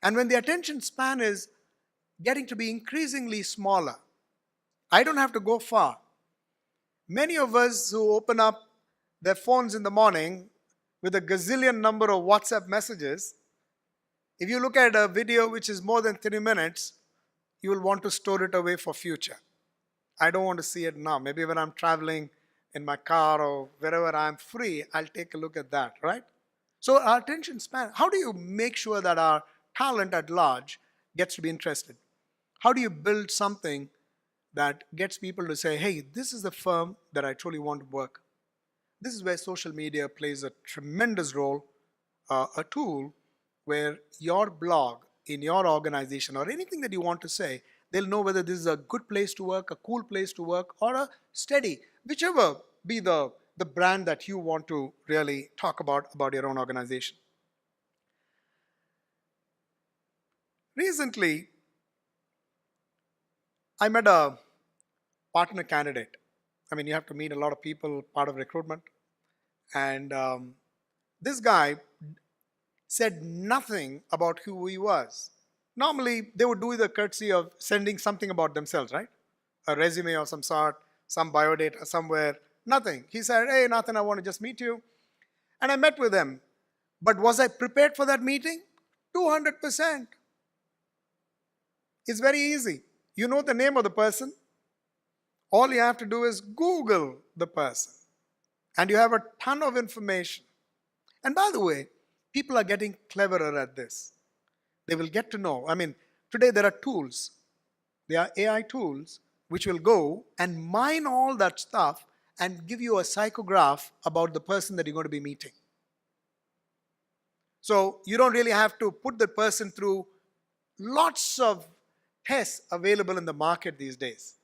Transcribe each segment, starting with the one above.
And when the attention span is getting to be increasingly smaller, I don't have to go far. Many of us who open up their phones in the morning with a gazillion number of WhatsApp messages, if you look at a video which is more than 3 minutes, you will want to store it away for future. I don't want to see it now. Maybe when I'm traveling in my car or wherever I'm free, I'll take a look at that, right? So our attention span, how do you make sure that our talent at large gets to be interested? How do you build something that gets people to say, hey, this is the firm that I truly want to work? This is where social media plays a tremendous role, a tool where your blog in your organization or anything that you want to say, they'll know whether this is a good place to work, a cool place to work, or a steady, whichever be the brand that you want to really talk about your own organization. Recently, I met a partner candidate. I mean, you have to meet a lot of people, part of recruitment. And this guy said nothing about who he was. Normally, they would do the courtesy of sending something about themselves, right? A resume of some sort, some biodata somewhere, nothing. He said, hey, Nathan, I want to just meet you. And I met with him. But was I prepared for that meeting? 200%. It's very easy. You know the name of the person. All you have to do is Google the person. And you have a ton of information. And by the way, people are getting cleverer at this. They will get to know. I mean, today there are tools. There are AI tools which will go and mine all that stuff and give you a psychograph about the person that you're going to be meeting. So you don't really have to put the person through lots of tests available in the market these days.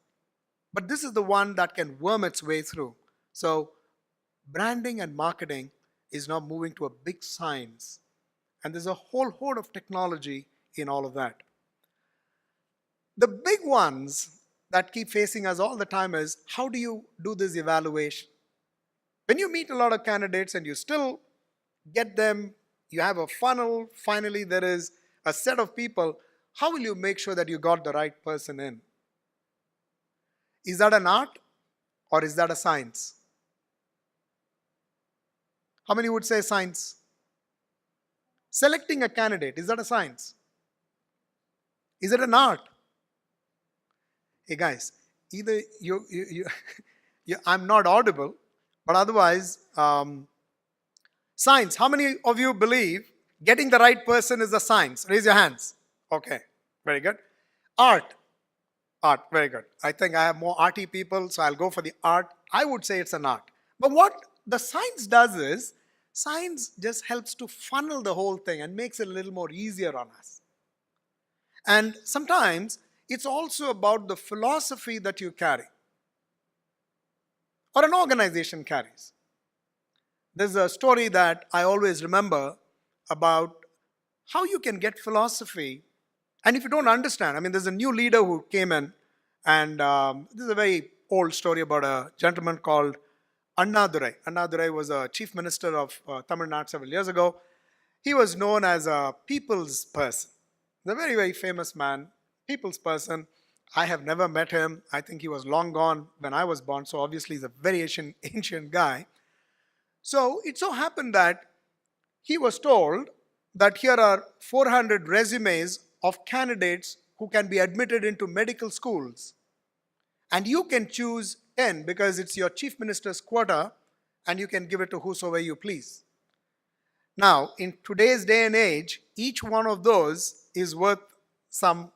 But this is the one that can worm its way through. So branding and marketing is now moving to a big science. And there's a whole host of technology in all of that. The big ones that keep facing us all the time is, how do you do this evaluation? When you meet a lot of candidates and you still get them, you have a funnel, finally there is a set of people, how will you make sure that you got the right person in? Is that an art or is that a science? How many would say science? Selecting a candidate, is that a science? Is it an art? Hey guys, either I'm not audible, but otherwise, science. How many of you believe getting the right person is a science? Raise your hands. Okay, very good. Art. Art, very good. I think I have more arty people, so I'll go for the art. I would say it's an art. But what the science does is, science just helps to funnel the whole thing and makes it a little more easier on us. And sometimes it's also about the philosophy that you carry or an organization carries. There's a story that I always remember about how you can get philosophy. And if you don't understand, I mean, there's a new leader who came in, and this is a very old story about a gentleman called Annadurai. Annadurai was a chief minister of Tamil Nadu several years ago. He was known as a people's person. He's a very, very famous man, people's person. I have never met him. I think he was long gone when I was born, so obviously he's a very ancient guy. So it so happened that he was told that here are 400 resumes of candidates who can be admitted into medical schools. And you can choose 10 because it's your chief minister's quota and you can give it to whosoever you please. Now, in today's day and age, each one of those is worth some.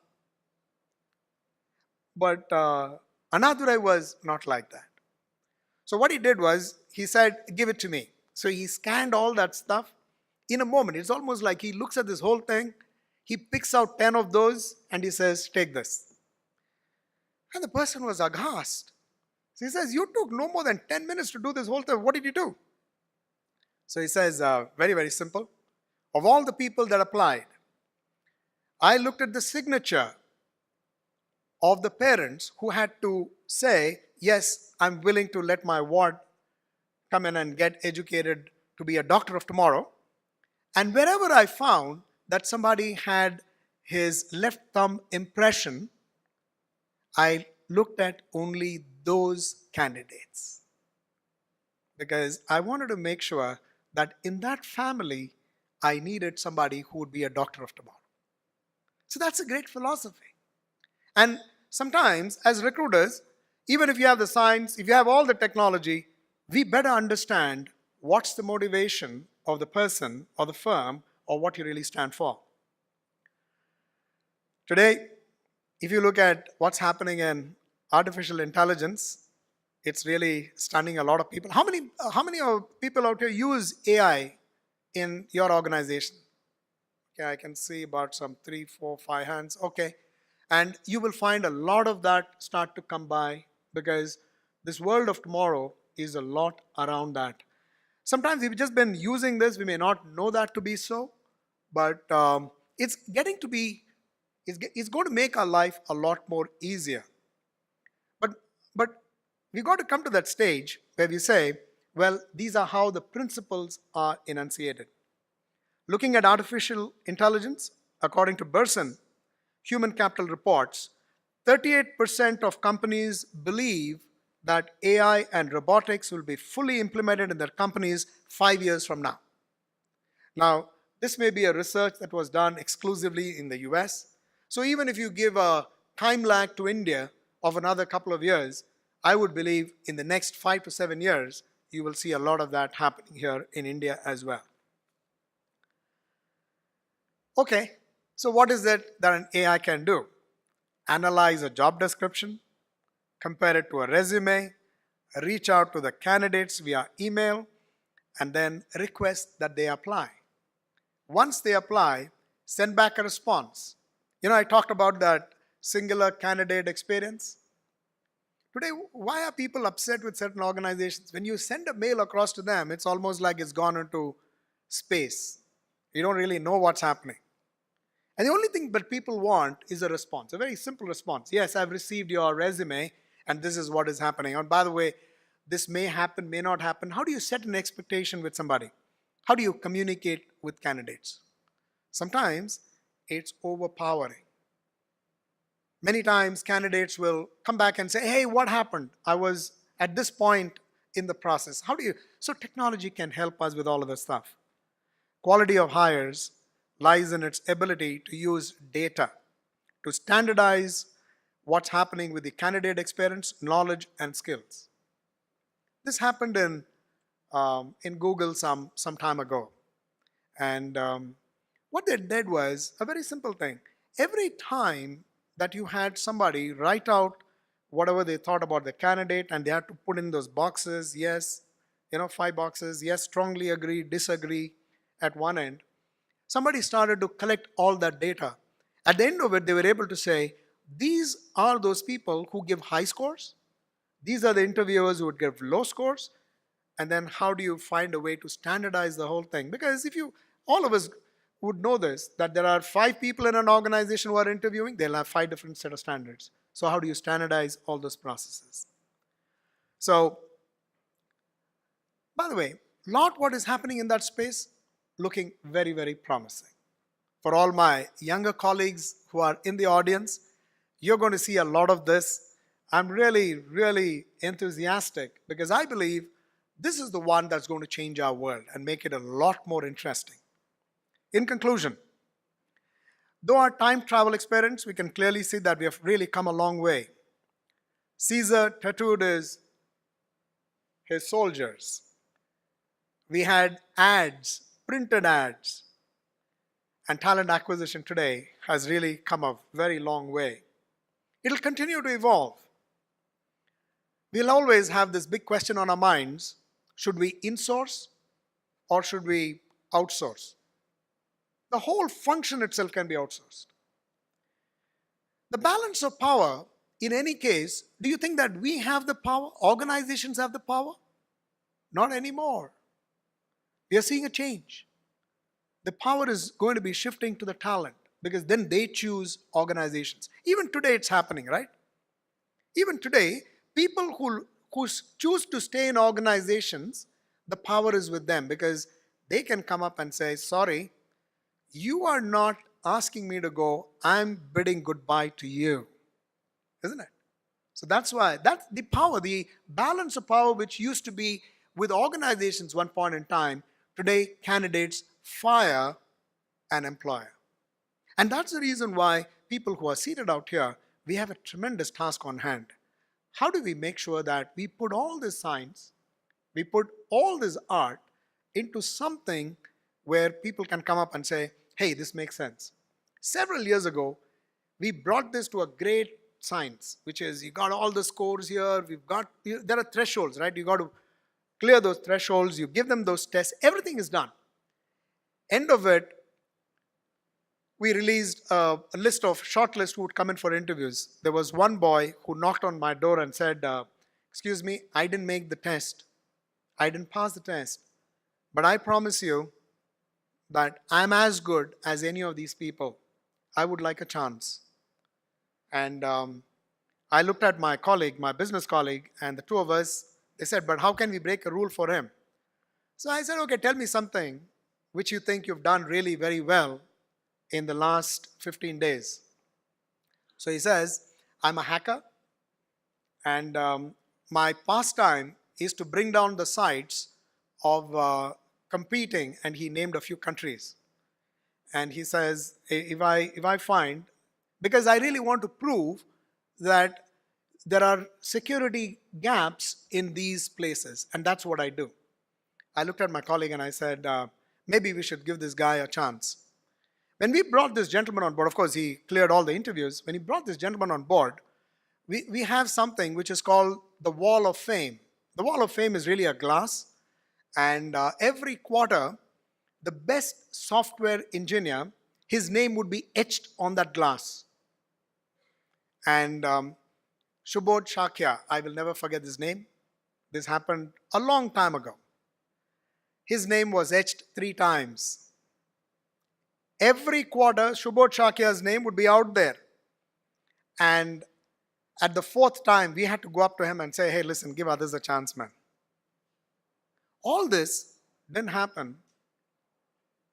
But Annadurai was not like that. So what he did was, he said, give it to me. So he scanned all that stuff in a moment. It's almost like he looks at this whole thing, he picks out 10 of those and he says, take this. And the person was aghast. So he says, you took no more than 10 minutes to do this whole thing. What did you do? So he says, very, very simple. Of all the people that applied, I looked at the signature of the parents who had to say, yes, I'm willing to let my ward come in and get educated to be a doctor of tomorrow. And wherever I found that somebody had his left thumb impression, I looked at only those candidates because I wanted to make sure that in that family, I needed somebody who would be a doctor of tomorrow. So that's a great philosophy. And sometimes, as recruiters, even if you have the science, if you have all the technology, we better understand what's the motivation of the person or the firm or what you really stand for. Today, if you look at what's happening in artificial intelligence, it's really stunning a lot of people. How many of people out here use AI in your organization? Okay, I can see about some 3, 4, 5 hands. Okay. And you will find a lot of that start to come by because this world of tomorrow is a lot around that. Sometimes we've just been using this, we may not know that to be so, but it's getting to be, it's going to make our life a lot more easier. But we've got to come to that stage where we say, well, these are how the principles are enunciated. Looking at artificial intelligence, according to Burson Human Capital reports, 38% of companies believe that AI and robotics will be fully implemented in their companies 5 years from now. Now, this may be a research that was done exclusively in the US. So even if you give a time lag to India of another couple of years, I would believe in the next 5 to 7 years, you will see a lot of that happening here in India as well. Okay, so what is it that an AI can do? Analyze a job description, compare it to a resume, reach out to the candidates via email, and then request that they apply. Once they apply, send back a response. You know, I talked about that singular candidate experience. Today, why are people upset with certain organizations? When you send a mail across to them, it's almost like it's gone into space. You don't really know what's happening. And the only thing that people want is a response, a very simple response. Yes, I've received your resume, and this is what is happening. And by the way, this may happen, may not happen. How do you set an expectation with somebody? How do you communicate with candidates? Sometimes it's overpowering. Many times candidates will come back and say, hey, what happened? I was at this point in the process. So technology can help us with all of this stuff. Quality of hires lies in its ability to use data to standardize what's happening with the candidate experience, knowledge, and skills. This happened in Google some time ago. And what they did was a very simple thing. Every time that you had somebody write out whatever they thought about the candidate and they had to put in those boxes, yes, 5 boxes, yes, strongly agree, disagree at one end, somebody started to collect all that data. At the end of it, they were able to say, these are those people who give high scores. These are the interviewers who would give low scores. And then how do you find a way to standardize the whole thing? Because all of us would know this, that there are 5 people in an organization who are interviewing, they'll have 5 different set of standards. So how do you standardize all those processes? So, by the way, what is happening in that space, looking very, very promising. For all my younger colleagues who are in the audience, you're going to see a lot of this. I'm really, really enthusiastic because I believe this is the one that's going to change our world and make it a lot more interesting. In conclusion, though our time travel experience, we can clearly see that we have really come a long way. Caesar tattooed his soldiers. We had ads, printed ads, and talent acquisition today has really come a very long way. It'll continue to evolve. We'll always have this big question on our minds: should we insource or should we outsource? The whole function itself can be outsourced. The balance of power, in any case, do you think that we have the power? Organizations have the power? Not anymore. We are seeing a change. The power is going to be shifting to the talent because then they choose organizations. Even today it's happening, right? Even today, people who choose to stay in organizations, the power is with them because they can come up and say, sorry, you are not asking me to go, I'm bidding goodbye to you. Isn't it? So that's why, that's the power, the balance of power which used to be with organizations one point in time, today candidates fire an employer. And that's the reason why people who are seated out here, we have a tremendous task on hand. How do we make sure that we put all this science, we put all this art into something where people can come up and say, hey, this makes sense. Several years ago, we brought this to a great science, which is you got all the scores here, there are thresholds, right? You got to clear those thresholds, you give them those tests, everything is done. End of it, we released a list of shortlists who would come in for interviews. There was one boy who knocked on my door and said, excuse me, I didn't make the test. I didn't pass the test. But I promise you that I'm as good as any of these people. I would like a chance. And I looked at my colleague, my business colleague, and the two of us, they said, but how can we break a rule for him? So I said, okay, tell me something which you think you've done really very well in the last 15 days. So he says, I'm a hacker, and my pastime is to bring down the sites of competing, and he named a few countries. And he says, if I find, because I really want to prove that there are security gaps in these places, and that's what I do. I looked at my colleague and I said, maybe we should give this guy a chance. When we brought this gentleman on board, of course, he cleared all the interviews. When he brought this gentleman on board, we have something which is called the Wall of Fame. The Wall of Fame is really a glass, and every quarter, the best software engineer, his name would be etched on that glass. And Shubodh Shakya, I will never forget his name. This happened a long time ago. His name was etched 3 times. Every quarter, Shubodh Shakya's name would be out there. And at the 4th time, we had to go up to him and say, hey, listen, give others a chance, man. All this didn't happen.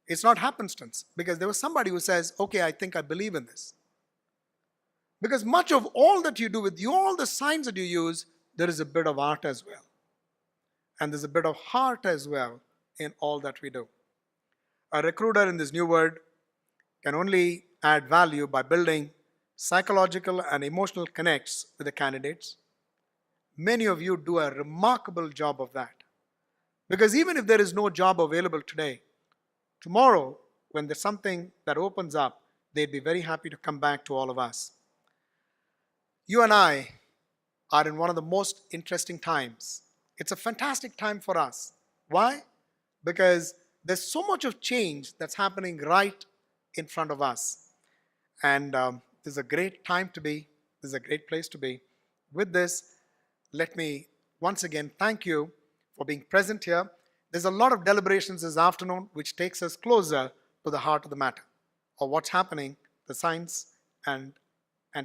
It's not happenstance, because there was somebody who says, okay, I think I believe in this. Because much of all that you do with all the science that you use, there is a bit of art as well. And there's a bit of heart as well in all that we do. A recruiter in this new world can only add value by building psychological and emotional connects with the candidates. Many of you do a remarkable job of that. Because even if there is no job available today, tomorrow, when there's something that opens up, they'd be very happy to come back to all of us. You and I are in one of the most interesting times. It's a fantastic time for us. Why? Because there's so much of change that's happening right in front of us. And this is a great time to be. This is a great place to be. With this, let me once again thank you for being present here. There's a lot of deliberations this afternoon which takes us closer to the heart of the matter, of what's happening, the science and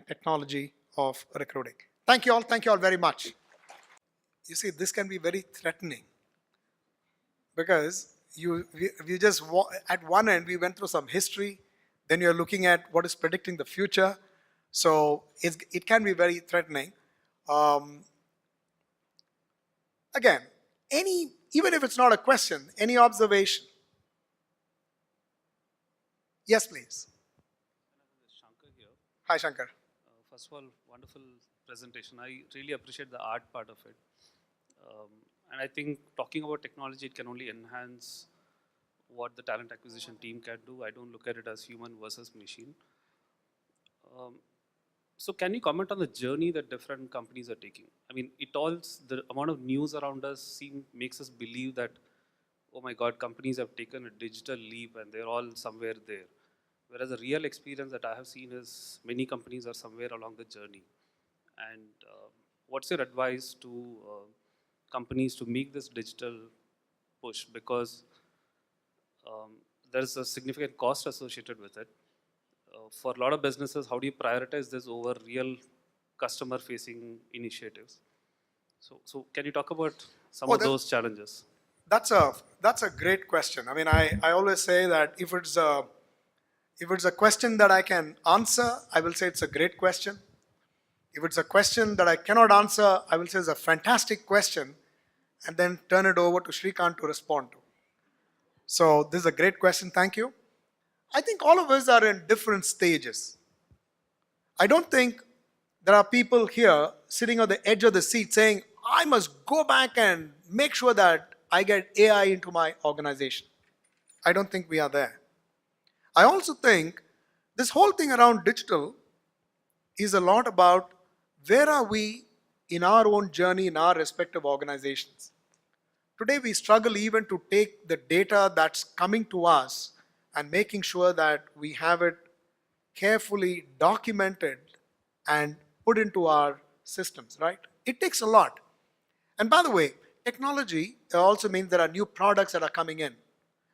technology of recruiting. Thank you all very much. You see, this can be very threatening, because we just, at one end, we went through some history, then you're looking at what is predicting the future. So it can be very threatening. Again, even if it's not a question, any observation? Yes, please. Shankar here. Hi, Shankar. First of all, wonderful presentation. I really appreciate the art part of it. And I think talking about technology, it can only enhance what the talent acquisition team can do. I don't look at it as human versus machine. So can you comment on the journey that different companies are taking? I mean, the amount of news around us makes us believe that, oh my God, companies have taken a digital leap and they're all somewhere there. Whereas the real experience that I have seen is many companies are somewhere along the journey. And what's your advice to companies to make this digital push? Because there's a significant cost associated with it. For a lot of businesses, how do you prioritize this over real customer-facing initiatives? So can you talk about some of those challenges? That's a great question. I mean, I always say that if it's If it's a question that I can answer, I will say it's a great question. If it's a question that I cannot answer, I will say it's a fantastic question and then turn it over to Shrikant to respond to. So this is a great question, thank you. I think all of us are in different stages. I don't think there are people here sitting on the edge of the seat saying, I must go back and make sure that I get AI into my organization. I don't think we are there. I also think this whole thing around digital is a lot about where are we in our own journey in our respective organizations. Today we struggle even to take the data that's coming to us and making sure that we have it carefully documented and put into our systems, right? It takes a lot. And by the way, technology also means there are new products that are coming in.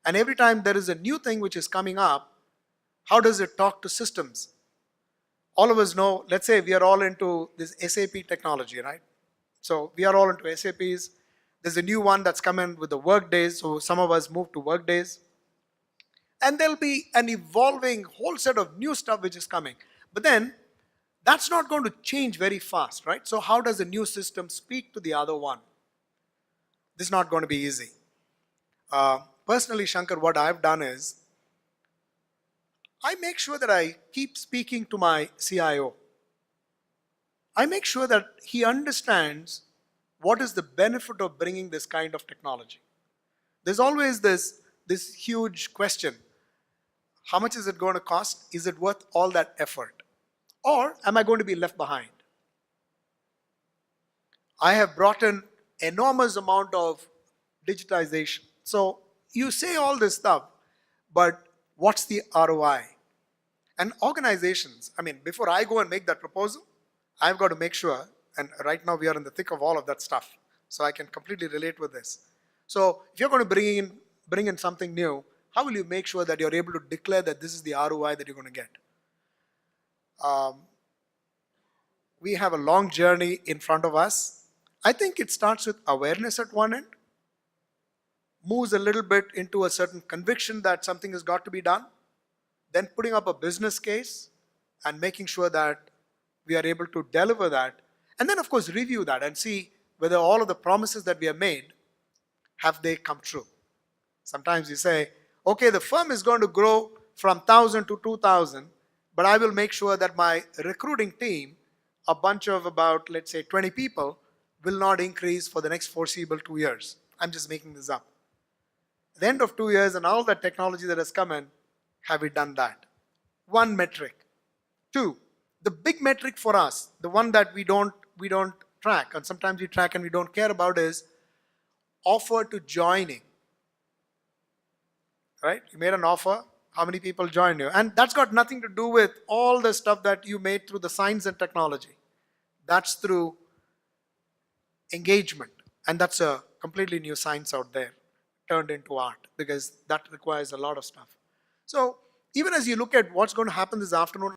And every time there is a new thing which is coming up, how does it talk to systems? All of us know, let's say we are all into this SAP technology, right? So we are all into SAPs. There's a new one that's come in with the workdays, so some of us move to workdays. And there'll be an evolving whole set of new stuff which is coming. But then, that's not going to change very fast, right? So how does a new system speak to the other one? This is not going to be easy. Personally, Shankar, what I've done is, I make sure that I keep speaking to my CIO. I make sure that he understands what is the benefit of bringing this kind of technology. There's always this huge question. How much is it going to cost? Is it worth all that effort? Or am I going to be left behind? I have brought in enormous amount of digitization. So you say all this stuff, but what's the ROI? And organizations, I mean, before I go and make that proposal, I've got to make sure, and right now we are in the thick of all of that stuff, so I can completely relate with this. So if you're going to bring in something new, how will you make sure that you're able to declare that this is the ROI that you're going to get? We have a long journey in front of us. I think it starts with awareness at one end, moves a little bit into a certain conviction that something has got to be done, then putting up a business case and making sure that we are able to deliver that, and then of course review that and see whether all of the promises that we have made, have they come true. Sometimes you say, okay, the firm is going to grow from 1,000 to 2,000, but I will make sure that my recruiting team, a bunch of about, let's say, 20 people, will not increase for the next foreseeable 2 years. I'm just making this up. At the end of 2 years and all that technology that has come in, have we done that? One metric. Two, the big metric for us, the one that we don't track, and sometimes we track and we don't care about, is offer to joining. Right? You made an offer, how many people joined you? And that's got nothing to do with all the stuff that you made through the science and technology. That's through engagement. And that's a completely new science out there, turned into art, because that requires a lot of stuff. So even as you look at what's going to happen this afternoon,